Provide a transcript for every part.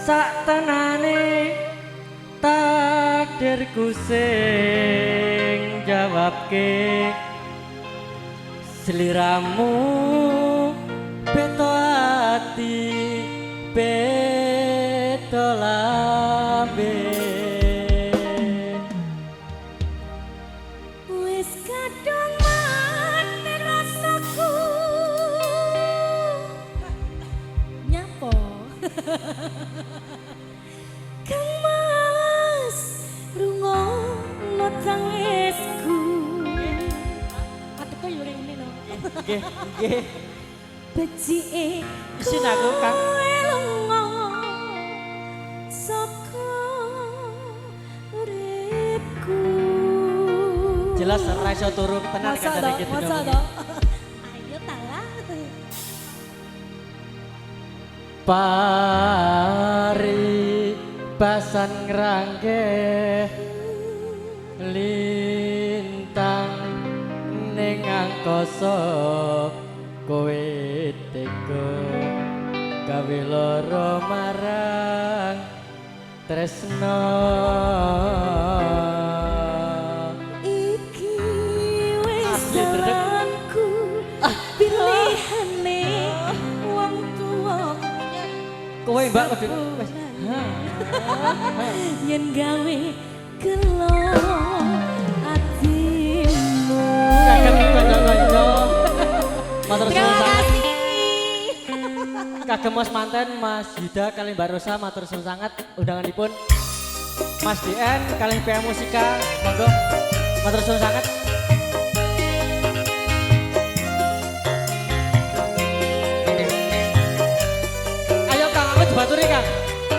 sak tenane takdirku sing jawabke sliramu beto ati beto lambe wis kadung mati rasaku nyapo Kang Mas rungono tangisku ateku yo ngene lho nggih nggih becike isin aku Kang lunga saka uripku jelas ora iso turu tenan kancane iki masa to ayo tala pari basan ngrangge lintang ning angkasa kowe tega gawe lara marang tresno iki wis Asli, Dredeg. jalanku pilihane wong tuwa kowe mbak kudu wis yen gawe gelo atimu kagem kanca-kanca matur terima suwun sanget kasih kagem Mas Manten Mas Yuda kali Mbak Rosa matur suwun sanget undanganipun Mas DN kali PA Musika monggo matur suwun sanget ayo Kang aku dibaturi Kang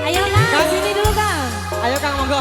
ayo Kang sini dulu Kang ayo Kang monggo